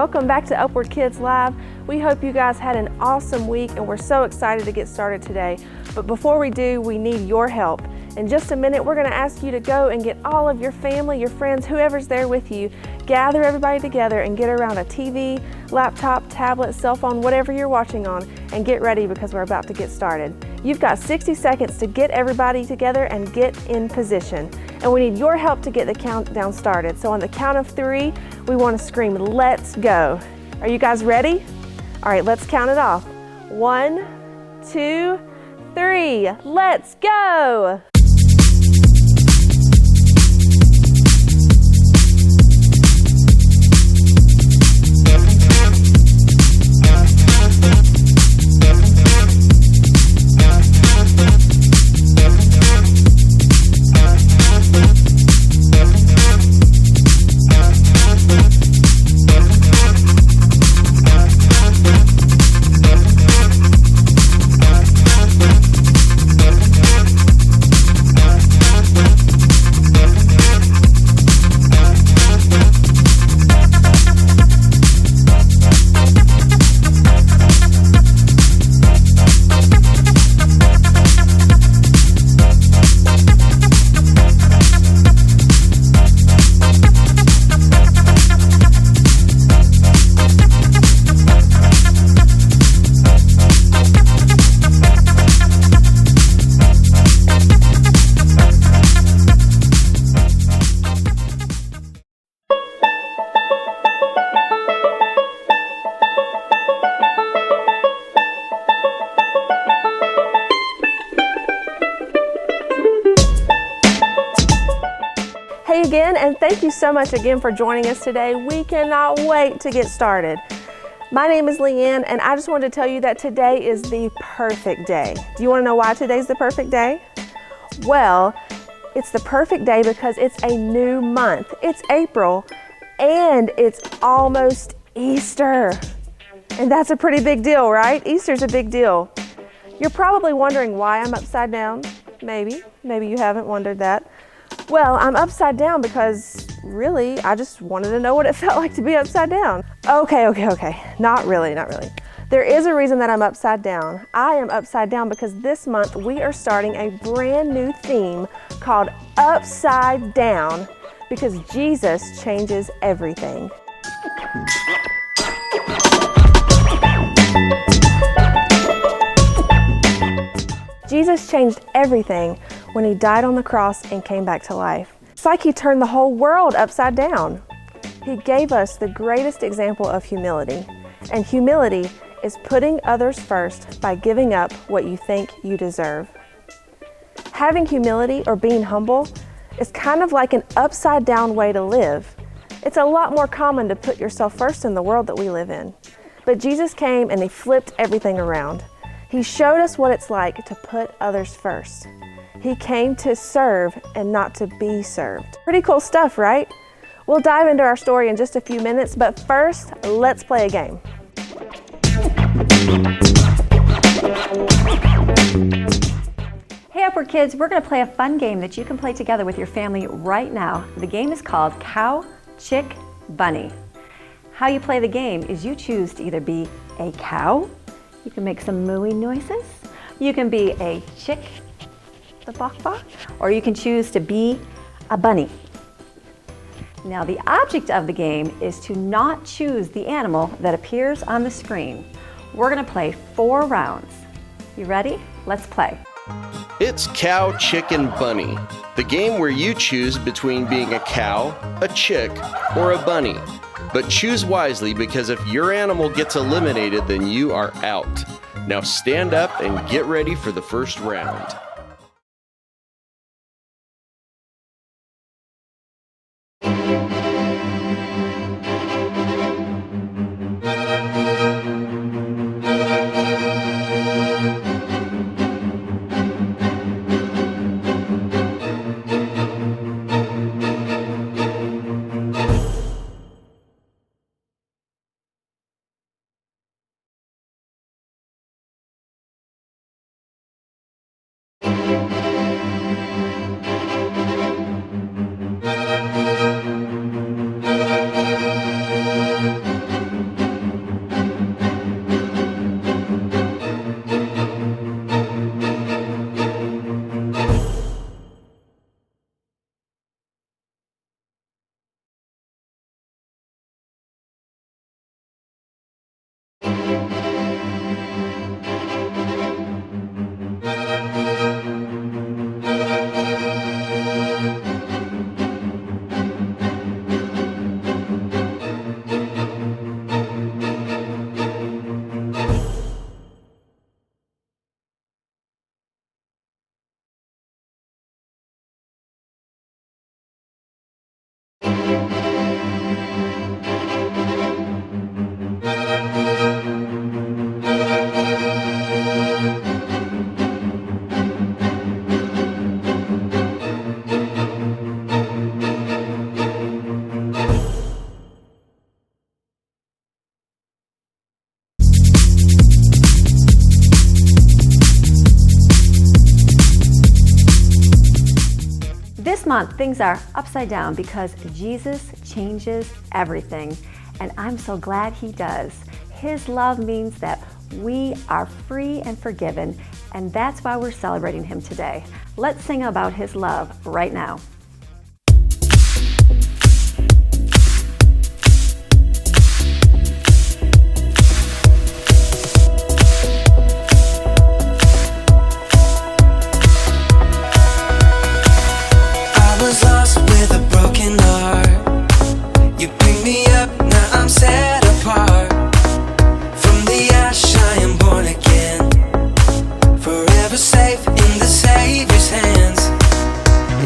Welcome back to Upward Kids Live. We hope you guys had an awesome week and we're so excited to get started today. But before we do, we need your help. In just a minute, we're going to ask you to go and get all of your family, your friends, whoever's there with you, gather everybody together and get around a TV, laptop, tablet, cell phone, whatever you're watching on, and get ready because we're about to get started. You've got 60 seconds to get everybody together and get in position. And we need your help to get the countdown started. So on the count of 3, we want to scream, "Let's go." Are you guys ready? All right, let's count it off. 1, 2, 3, let's go. Hey again, and thank you so much again for joining us today. We cannot wait to get started. My name is Leanne, and I just wanted to tell you that today is the perfect day. Do you want to know why today's the perfect day? Well, it's the perfect day because it's a new month. It's April, and it's almost Easter. And that's a pretty big deal, right? Easter's a big deal. You're probably wondering why I'm upside down. Maybe you haven't wondered that. Well, I'm upside down because really, I just wanted to know what it felt like to be upside down. Okay. Not really. There is a reason that I'm upside down. I am upside down because this month we are starting a brand new theme called Upside Down because Jesus changes everything. Jesus changed everything when he died on the cross and came back to life. It's like he turned the whole world upside down. He gave us the greatest example of humility. And humility is putting others first by giving up what you think you deserve. Having humility or being humble is kind of like an upside down way to live. It's a lot more common to put yourself first in the world that we live in. But Jesus came and he flipped everything around. He showed us what it's like to put others first. He came to serve and not to be served. Pretty cool stuff, right? We'll dive into our story in just a few minutes, but first, let's play a game. Hey Upward Kids, we're going to play a fun game that you can play together with your family right now. The game is called Cow, Chick, Bunny. How you play the game is you choose to either be a cow, you can make some mooing noises, you can be a chick, the bok bok, or you can choose to be a bunny. Now the object of the game is to not choose the animal that appears on the screen. We're going to play 4 rounds. You ready? Let's play. It's Cow, Chicken, Bunny, the game where you choose between being a cow, a chick, or a bunny. But choose wisely because if your animal gets eliminated, then you are out. Now stand up and get ready for the first round. month, things are upside down because Jesus changes everything, and I'm so glad He does. His love means that we are free and forgiven, and that's why we're celebrating Him today. Let's sing about His love right now. I was lost with a broken heart. You picked me up, now I'm set apart. From the ash I am born again, forever safe in the Savior's hands.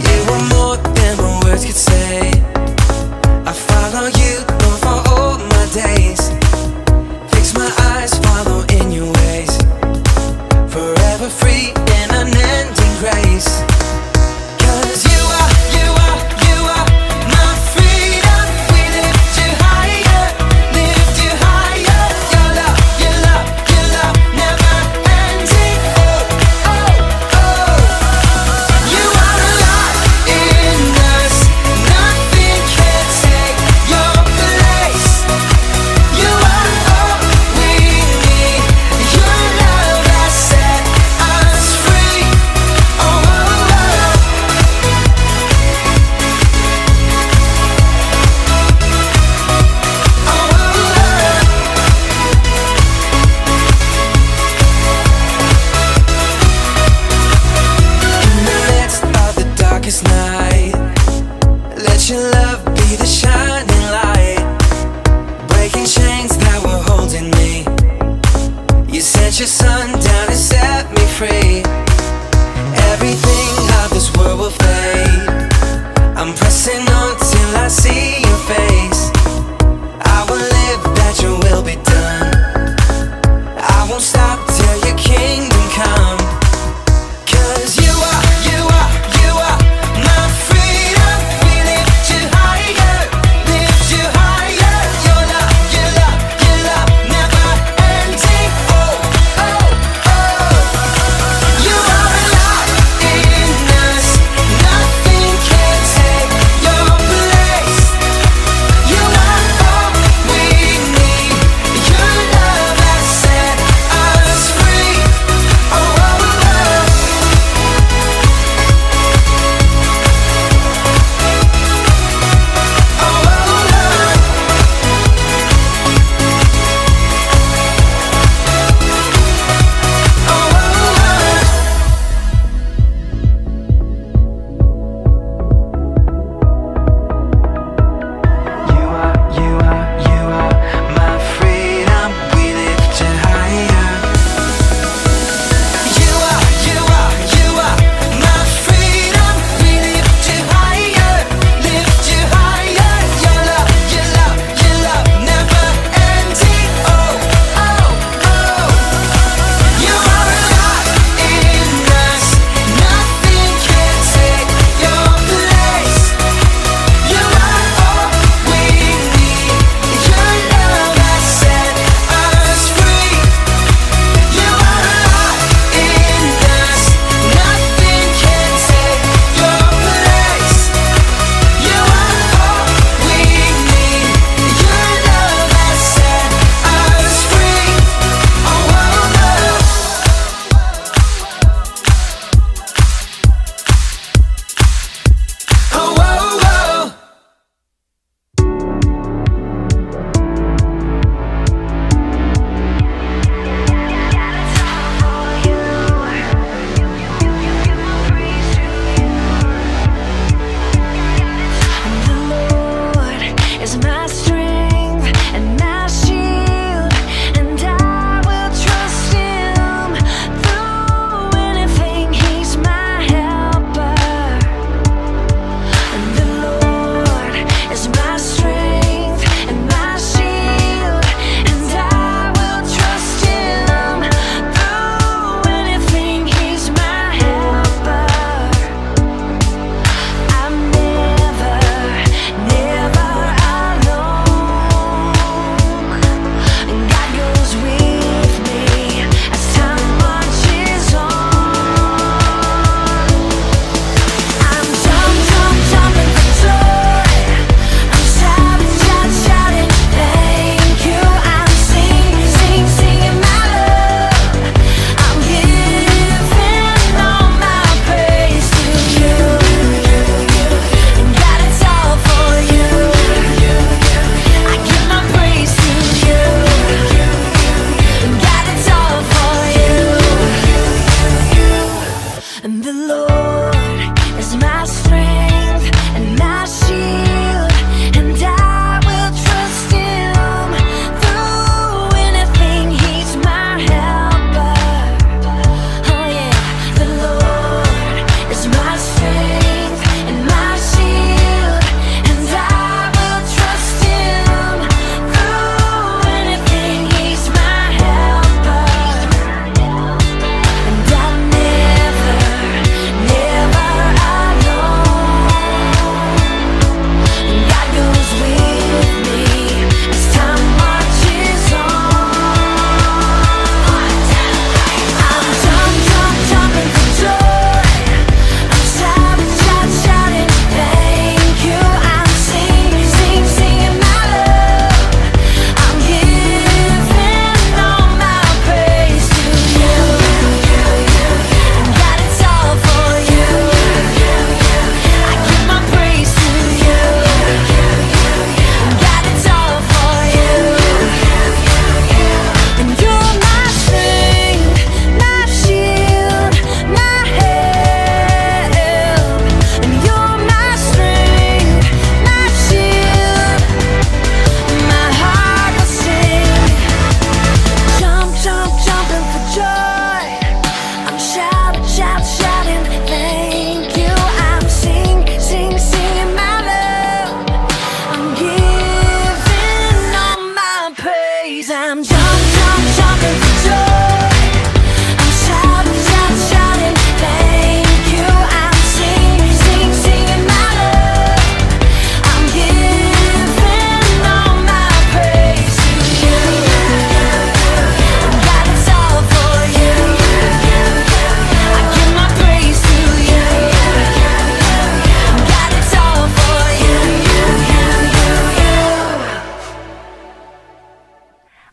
You are more than my words could say. I follow you, Lord, for all my days. Fix my eyes, follow in your ways. Forever free in unending grace. 'Cause you are my freedom. We lift you higher, lift you higher. Your love never ending. Oh, oh, oh. You are alive in us. Nothing can take your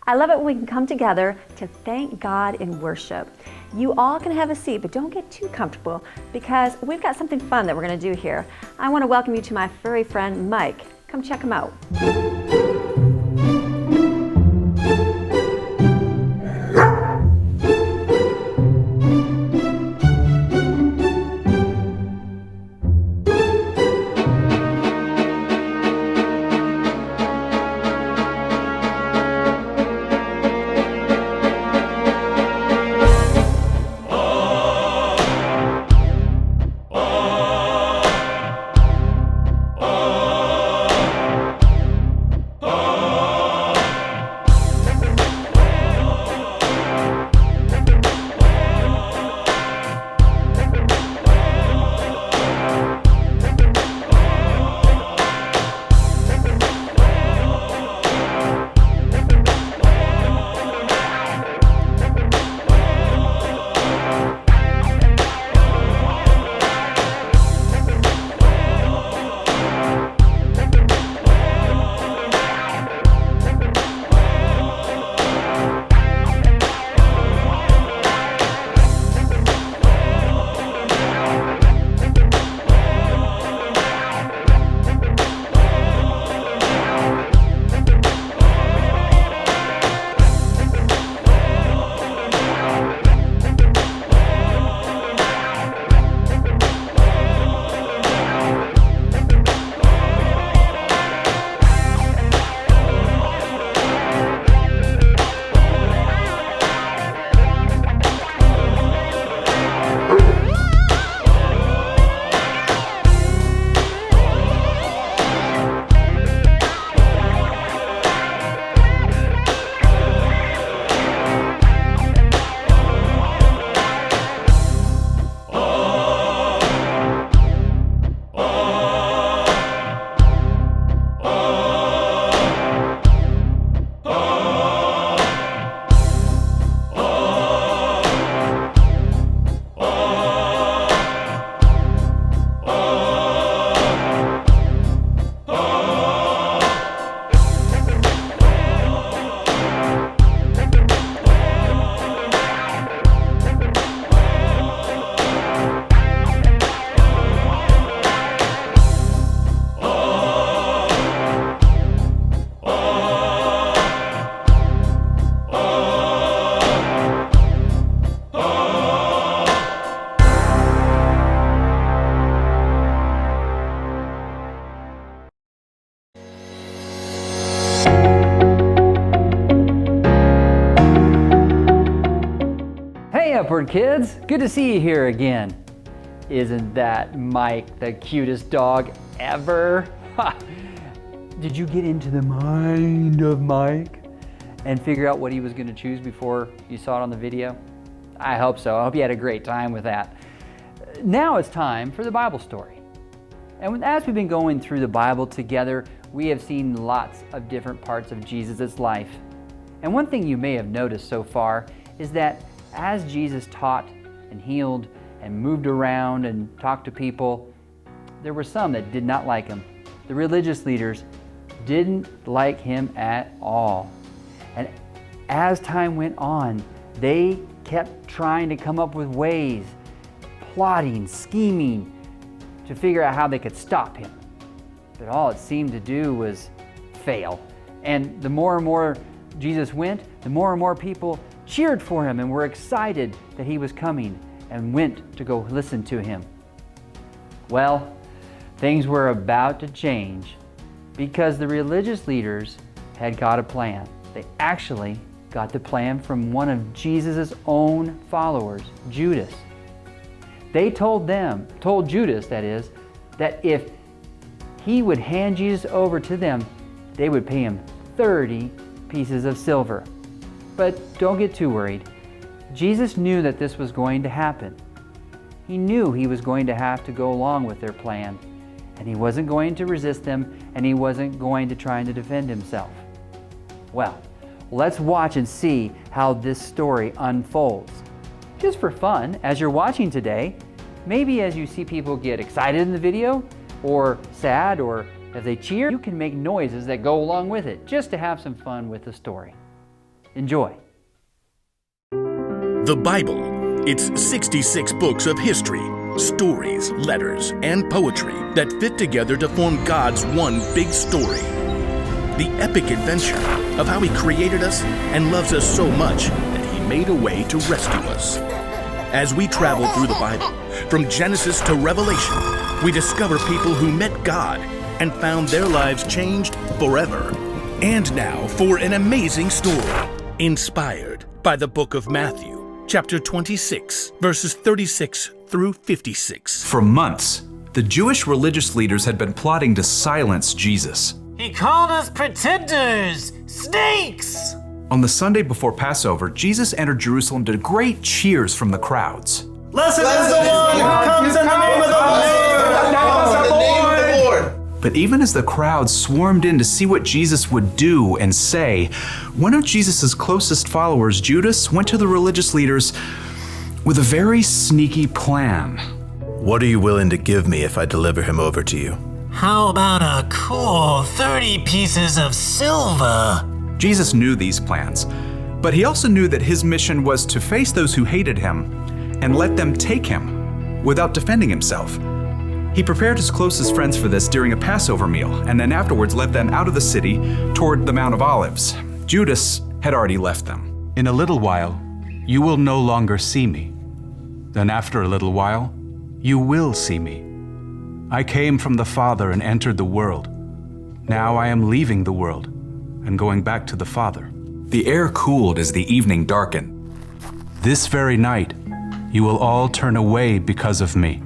I love it when we can come together to thank God in worship. You all can have a seat, but don't get too comfortable because we've got something fun that we're going to do here. I want to welcome you to my furry friend, Mike. Come check him out. Upward kids, good to see you here again. Isn't that Mike the cutest dog ever? Ha! Did you get into the mind of Mike and figure out what he was going to choose before you saw it on the video? I hope so. I hope you had a great time with that. Now it's time for the Bible story. And as we've been going through the Bible together, we have seen lots of different parts of Jesus' life. And one thing you may have noticed so far is that as Jesus taught and healed and moved around and talked to people, there were some that did not like him. The religious leaders didn't like him at all. And as time went on, they kept trying to come up with ways, plotting, scheming to figure out how they could stop him. But all it seemed to do was fail. And the more and more Jesus went, the more and more people cheered for him and were excited that he was coming and went to go listen to him. Well, things were about to change because the religious leaders had got a plan. They actually got the plan from one of Jesus' own followers, Judas. They told Judas, that is, that if he would hand Jesus over to them, they would pay him 30 pieces of silver. But don't get too worried. Jesus knew that this was going to happen. He knew he was going to have to go along with their plan, and he wasn't going to resist them, and he wasn't going to try to defend himself. Well, let's watch and see how this story unfolds. Just for fun, as you're watching today, maybe as you see people get excited in the video, or sad, or if they cheer, you can make noises that go along with it, just to have some fun with the story. Enjoy. The Bible. It's 66 books of history, stories, letters, and poetry that fit together to form God's one big story. The epic adventure of how He created us and loves us so much that He made a way to rescue us. As we travel through the Bible, from Genesis to Revelation, we discover people who met God and found their lives changed forever. And now for an amazing story, inspired by the book of Matthew, chapter 26, verses 36 through 56. For months, the Jewish religious leaders had been plotting to silence Jesus. He called us pretenders, snakes! On the Sunday before Passover, Jesus entered Jerusalem to great cheers from the crowds. Blessed is the one who comes in the name of the Lord! But even as the crowd swarmed in to see what Jesus would do and say, one of Jesus' closest followers, Judas, went to the religious leaders with a very sneaky plan. What are you willing to give me if I deliver him over to you? How about a cool 30 pieces of silver? Jesus knew these plans, but he also knew that his mission was to face those who hated him and let them take him without defending himself. He prepared his closest friends for this during a Passover meal, and then afterwards led them out of the city toward the Mount of Olives. Judas had already left them. In a little while, you will no longer see me. Then after a little while, you will see me. I came from the Father and entered the world. Now I am leaving the world and going back to the Father. The air cooled as the evening darkened. This very night, you will all turn away because of me.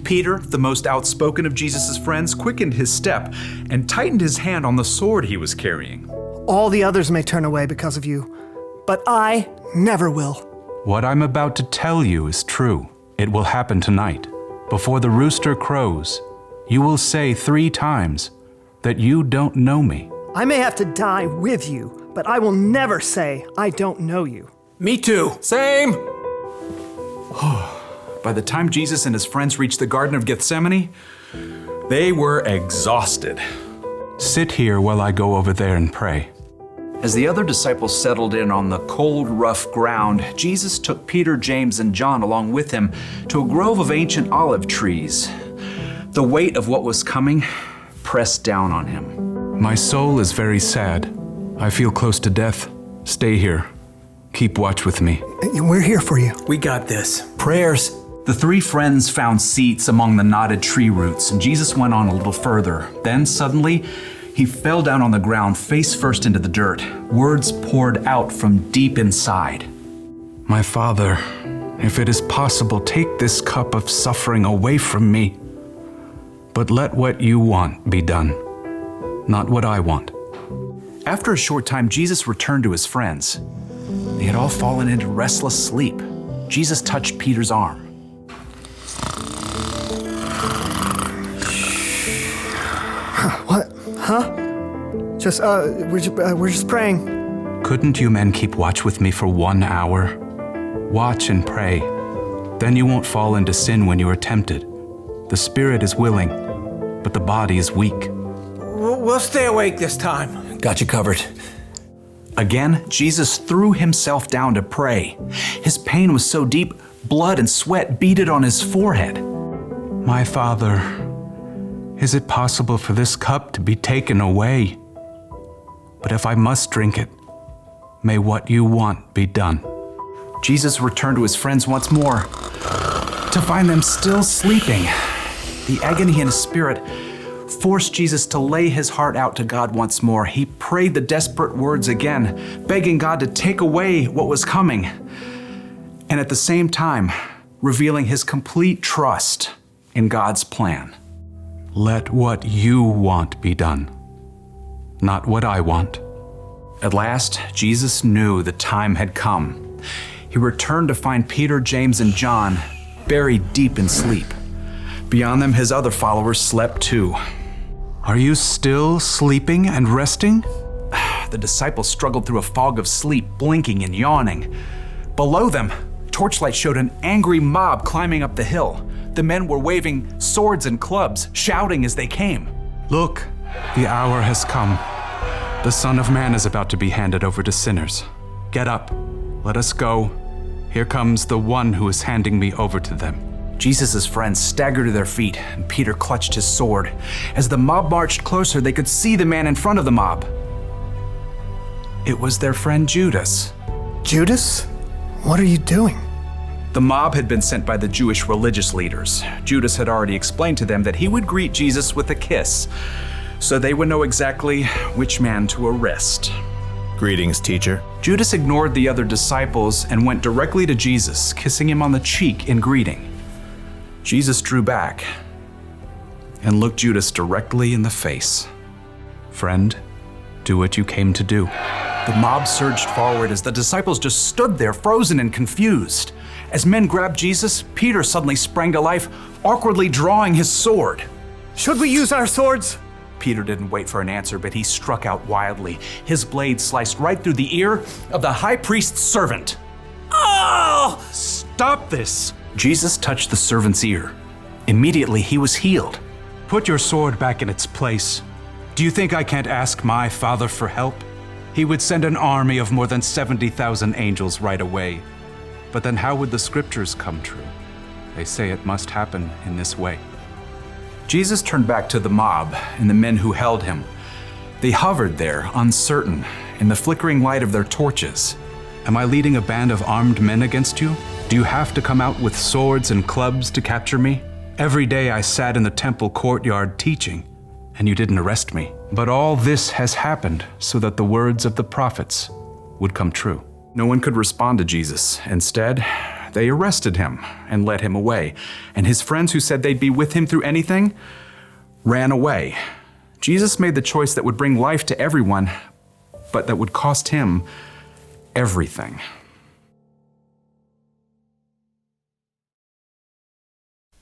Peter, the most outspoken of Jesus' friends, quickened his step and tightened his hand on the sword he was carrying. All the others may turn away because of you, but I never will. What I'm about to tell you is true. It will happen tonight. Before the rooster crows, you will say 3 times that you don't know me. I may have to die with you, but I will never say I don't know you. Me too. Same. By the time Jesus and his friends reached the Garden of Gethsemane, they were exhausted. Sit here while I go over there and pray. As the other disciples settled in on the cold, rough ground, Jesus took Peter, James, and John along with him to a grove of ancient olive trees. The weight of what was coming pressed down on him. My soul is very sad. I feel close to death. Stay here. Keep watch with me. We're here for you. We got this. Prayers. The 3 friends found seats among the knotted tree roots, and Jesus went on a little further. Then suddenly, he fell down on the ground, face first into the dirt. Words poured out from deep inside. My Father, if it is possible, take this cup of suffering away from me. But let what you want be done, not what I want. After a short time, Jesus returned to his friends. They had all fallen into restless sleep. Jesus touched Peter's arm. What? Huh? We're just praying. Couldn't you men keep watch with me for 1 hour? Watch and pray. Then you won't fall into sin when you are tempted. The spirit is willing, but the body is weak. We'll stay awake this time. Got you covered. Again, Jesus threw himself down to pray. His pain was so deep, blood and sweat beaded on his forehead. My Father, is it possible for this cup to be taken away? But if I must drink it, may what you want be done. Jesus returned to his friends once more, to find them still sleeping. The agony in his spirit forced Jesus to lay his heart out to God once more. He prayed the desperate words again, begging God to take away what was coming, and at the same time, revealing his complete trust in God's plan. Let what you want be done, not what I want. At last, Jesus knew the time had come. He returned to find Peter, James, and John buried deep in sleep. Beyond them, his other followers slept too. Are you still sleeping and resting? The disciples struggled through a fog of sleep, blinking and yawning. Below them, torchlight showed an angry mob climbing up the hill. The men were waving swords and clubs, shouting as they came. Look, the hour has come. The Son of Man is about to be handed over to sinners. Get up, let us go. Here comes the one who is handing me over to them. Jesus' friends staggered to their feet, and Peter clutched his sword. As the mob marched closer, they could see the man in front of the mob. It was their friend Judas. Judas? What are you doing? The mob had been sent by the Jewish religious leaders. Judas had already explained to them that he would greet Jesus with a kiss, so they would know exactly which man to arrest. Greetings, teacher. Judas ignored the other disciples and went directly to Jesus, kissing him on the cheek in greeting. Jesus drew back and looked Judas directly in the face. Friend, do what you came to do. The mob surged forward as the disciples just stood there, frozen and confused. As men grabbed Jesus, Peter suddenly sprang to life, awkwardly drawing his sword. Should we use our swords? Peter didn't wait for an answer, but he struck out wildly. His blade sliced right through the ear of the high priest's servant. Oh! Stop this! Jesus touched the servant's ear. Immediately, he was healed. Put your sword back in its place. Do you think I can't ask my Father for help? He would send an army of more than 70,000 angels right away. But then how would the scriptures come true? They say it must happen in this way. Jesus turned back to the mob and the men who held him. They hovered there, uncertain, in the flickering light of their torches. Am I leading a band of armed men against you? Do you have to come out with swords and clubs to capture me? Every day I sat in the temple courtyard teaching, and you didn't arrest me. But all this has happened so that the words of the prophets would come true. No one could respond to Jesus. Instead, they arrested him and led him away. And his friends who said they'd be with him through anything ran away. Jesus made the choice that would bring life to everyone, but that would cost him everything.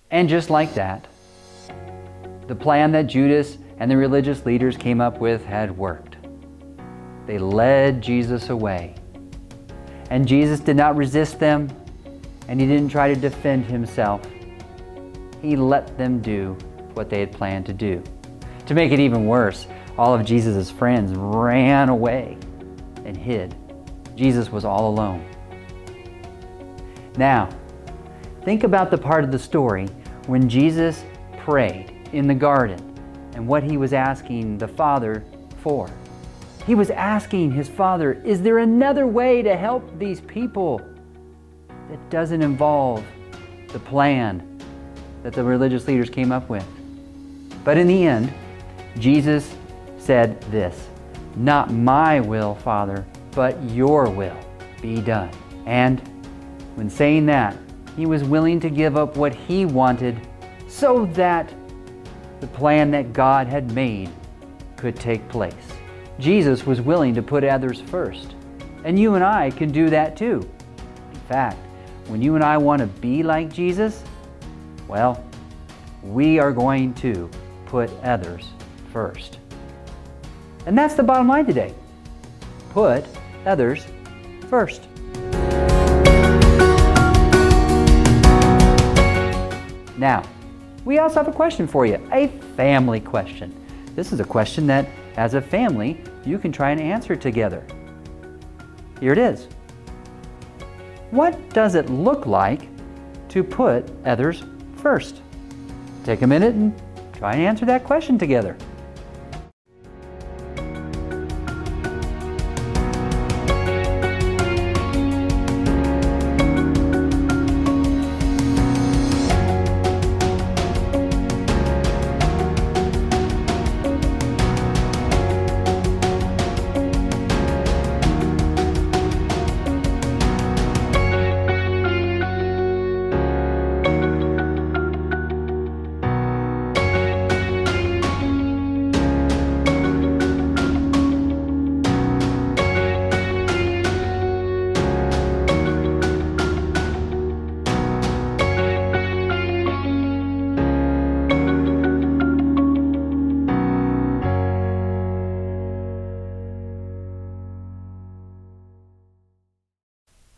And just like that, the plan that Judas and the religious leaders came up with had worked. They led Jesus away. And Jesus did not resist them, and he didn't try to defend himself. He let them do what they had planned to do. To make it even worse, all of Jesus' friends ran away and hid. Jesus was all alone. Now, think about the part of the story when Jesus prayed in the garden and what he was asking the Father for. He was asking his Father, is there another way to help these people that doesn't involve the plan that the religious leaders came up with? But in the end, Jesus said this, not my will, Father, but your will be done. And when saying that, he was willing to give up what he wanted so that the plan that God had made could take place. Jesus was willing to put others first. And you and I can do that too. In fact, when you and I want to be like Jesus, well, we are going to put others first. And that's the bottom line today. Put others first. Now, we also have a question for you, a family question. This is a question that, as a family, you can try and answer together. Here it is. What does it look like to put others first? Take a minute and try and answer that question together.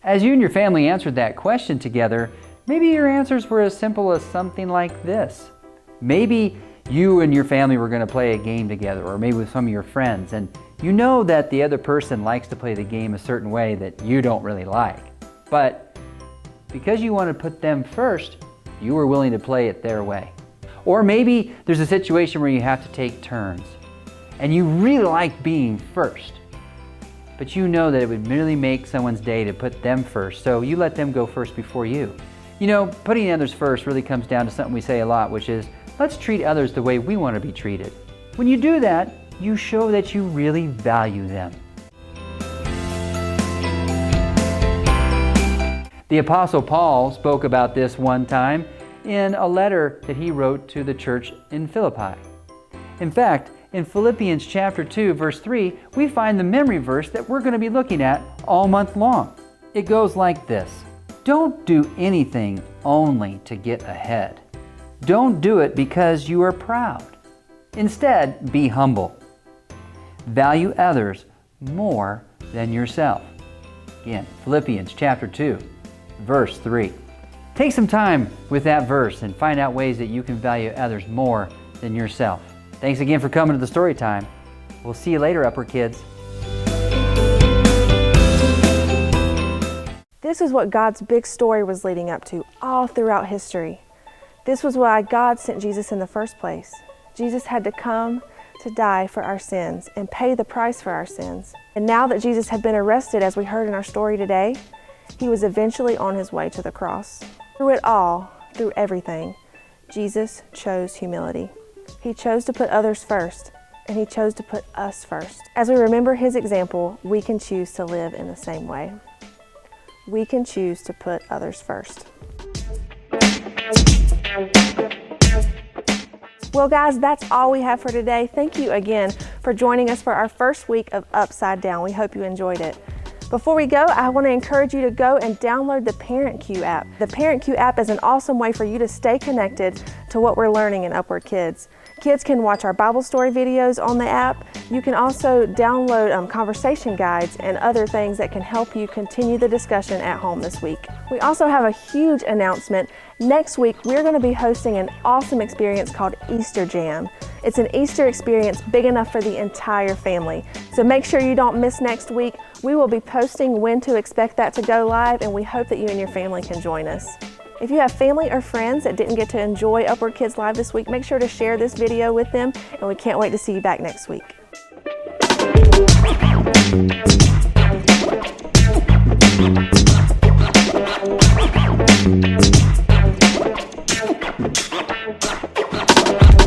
As you and your family answered that question together, maybe your answers were as simple as something like this. Maybe you and your family were going to play a game together, or maybe with some of your friends, and You know that the other person likes to play the game a certain way that you don't really like. But because you want to put them first, you were willing to play it their way. Or maybe there's a situation where you have to take turns and you really like being first, but you know that it would merely make someone's day to put them first, so you let them go first before you. You know, putting others first really comes down to something we say a lot, which is, let's treat others the way we want to be treated. When you do that, you show that you really value them. The Apostle Paul spoke about this one time in a letter that he wrote to the church in Philippi. In fact, in Philippians chapter 2, verse 3, we find the memory verse that we're going to be looking at all month long. It goes like this: don't do anything only to get ahead. Don't do it because you are proud. Instead, be humble. Value others more than yourself. Again, Philippians chapter 2, verse 3. Take some time with that verse and find out ways that you can value others more than yourself. Thanks again for coming to the story time. We'll see you later, Upward Kids. This is what God's big story was leading up to all throughout history. This was why God sent Jesus in the first place. Jesus had to come to die for our sins and pay the price for our sins. And now that Jesus had been arrested, as we heard in our story today, he was eventually on his way to the cross. Through it all, through everything, Jesus chose humility. He chose to put others first, and he chose to put us first. As we remember his example, we can choose to live in the same way. We can choose to put others first. Well, guys, that's all we have for today. Thank you again for joining us for our first week of Upside Down. We hope you enjoyed it. Before we go, I want to encourage you to go and download the ParentCue app. The ParentCue app is an awesome way for you to stay connected to what we're learning in Upward Kids. Kids can watch our Bible story videos on the app. You can also download conversation guides and other things that can help you continue the discussion at home this week. We also have a huge announcement. Next week, we're going to be hosting an awesome experience called Easter Jam. It's an Easter experience big enough for the entire family. So make sure you don't miss next week. We will be posting when to expect that to go live, and we hope that you and your family can join us. If you have family or friends that didn't get to enjoy Upward Kids Live this week, make sure to share this video with them, and we can't wait to see you back next week.